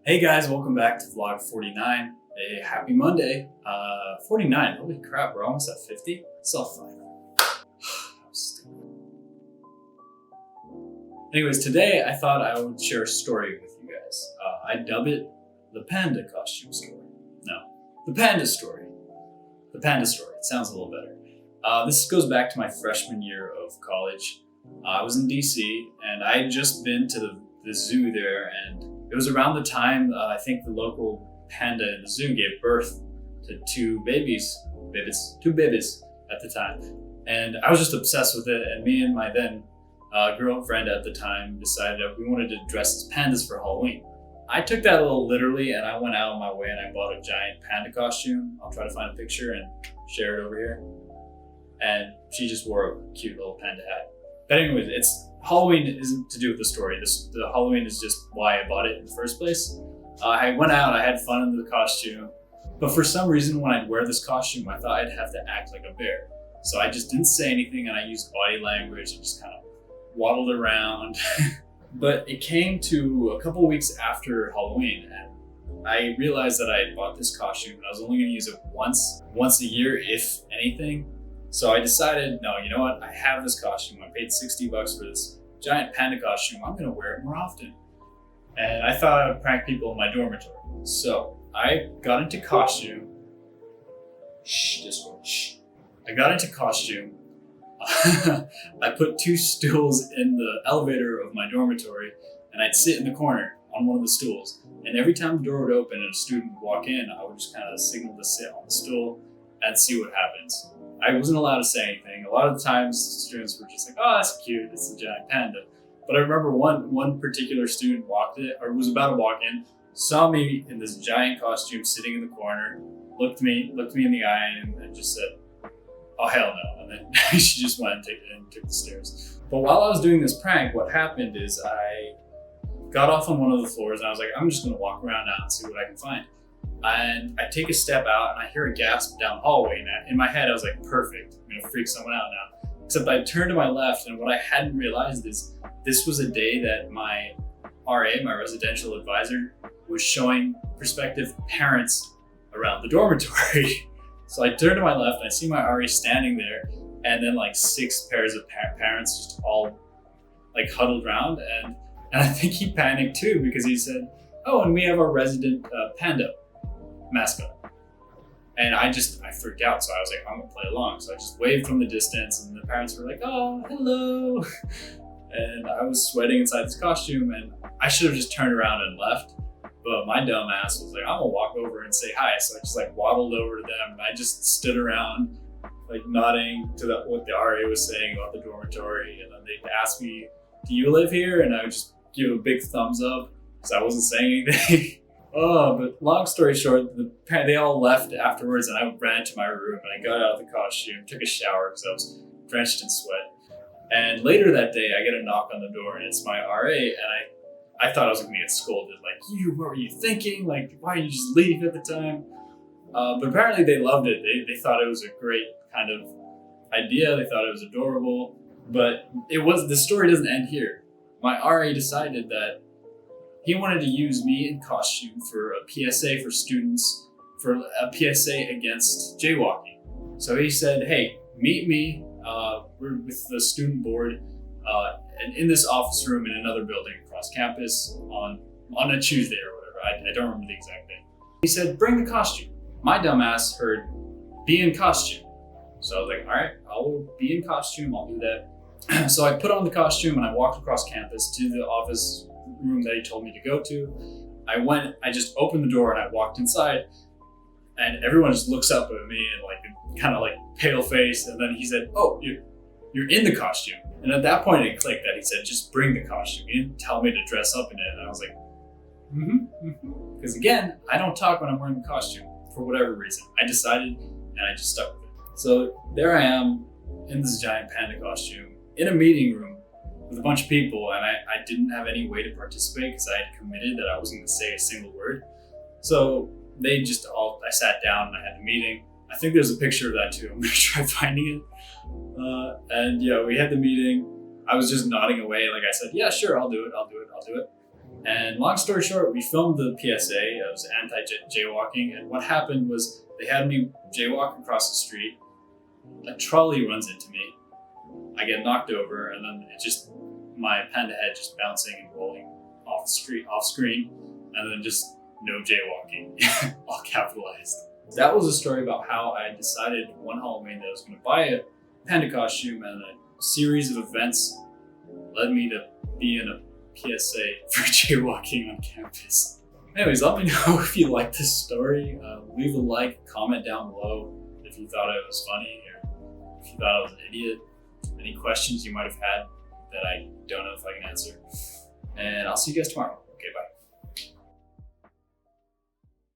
Hey guys, welcome back to vlog 49. Hey, happy Monday. 49, holy crap, we're almost at 50. Self-fine. Anyways, today I thought I would share a story with you guys. I dub it the Panda costume story. No, the Panda story. The Panda story, it sounds a little better. This goes back to my freshman year of college. I was in DC and I had just been to the zoo there, and it was around the time I think the local panda in the zoo gave birth to two babies at the time. And I was just obsessed with it, and me and my then girl friend at the time decided that we wanted to dress as pandas for Halloween. I took that a little literally, and I went out of my way and I bought a giant panda costume. I'll try to find a picture and share it over here. And she just wore a cute little panda hat. But anyways, Halloween isn't to do with the story. The Halloween is just why I bought it in the first place. I went out, I had fun in the costume, but for some reason when I'd wear this costume, I thought I'd have to act like a bear. So I just didn't say anything, and I used body language and just kind of waddled around. But it came to a couple weeks after Halloween, and I realized that I had bought this costume and I was only gonna use it once a year, if anything. So I decided, no, you know what? I have this costume. I paid $60 for this giant panda costume. I'm gonna wear it more often. And I thought I would prank people in my dormitory. So I got into costume. I got into costume. I put two stools in the elevator of my dormitory, and I'd sit in the corner on one of the stools. And every time the door would open and a student would walk in, I would just kind of signal to sit on the stool and see what happens. I wasn't allowed to say anything. A lot of the times students were just like, oh, that's cute, it's a giant panda. But I remember one particular student walked in, or was about to walk in, saw me in this giant costume sitting in the corner, looked me in the eye and just said, oh hell no. And then she just went and took the stairs. But while I was doing this prank, what happened is I got off on one of the floors and I was like, I'm just gonna walk around now and see what I can find. And I take a step out and I hear a gasp down the hallway, and in my head I was like, perfect, I'm gonna freak someone out now. Except I turned to my left, and what I hadn't realized is this was a day that my RA, my residential advisor, was showing prospective parents around the dormitory. So I turned to my left and I see my RA standing there, and then like 6 pairs of parents just all like huddled around, and I think he panicked too, because he said, oh, and we have our resident panda mascot. And I freaked out, so I was like, I'm gonna play along. So I just waved from the distance, and the parents were like, oh, hello. And I was sweating inside this costume, and I should have just turned around and left. But my dumb ass was like, I'm gonna walk over and say hi. So I just like waddled over to them, and I just stood around like nodding to what the RA was saying about the dormitory. And then they'd ask me, do you live here? And I would just give a big thumbs up because I wasn't saying anything. Oh, but long story short, they all left afterwards, and I ran to my room and I got out of the costume, took a shower because I was drenched in sweat. And later that day, I get a knock on the door, and it's my RA, and I thought I was gonna get scolded, like, what were you thinking? Like, why did you just leave at the time? But apparently they loved it. They thought it was a great kind of idea. They thought it was adorable, but the story doesn't end here. My RA decided that he wanted to use me in costume for a PSA for students, for a PSA against jaywalking. So he said, hey, meet me with the student board and in this office room in another building across campus on a Tuesday or whatever. I don't remember the exact day. He said, bring the costume. My dumbass heard, be in costume. So I was like, all right, I'll be in costume, I'll do that. So I put on the costume and I walked across campus to the office room that he told me to go to. I just opened the door and I walked inside, and everyone just looks up at me and like kind of like pale face. And then he said, oh, you're in the costume. And at that point it clicked that he said, just bring the costume. He didn't tell me to dress up in it. And I was like, because again, I don't talk when I'm wearing the costume for whatever reason. I decided, and I just stuck with it. So there I am in this giant panda costume in a meeting room with a bunch of people, and I didn't have any way to participate because I had committed that I wasn't going to say a single word. So I sat down and I had a meeting. I think there's a picture of that too. I'm going to try finding it. And yeah, we had the meeting. I was just nodding away. Like I said, yeah, sure, I'll do it. And long story short, we filmed the PSA. It was anti-jaywalking. And what happened was they had me jaywalk across the street. A trolley runs into me. I get knocked over, and then my Panda head just bouncing and rolling off screen, and then just no jaywalking, all capitalized. That was a story about how I decided one Halloween that I was going to buy a Panda costume, and a series of events led me to be in a PSA for jaywalking on campus. Anyways, let me know if you liked this story. Leave a like, comment down below if you thought it was funny or if you thought I was an idiot. Any questions you might have had that I don't know if I can answer. And I'll see you guys tomorrow.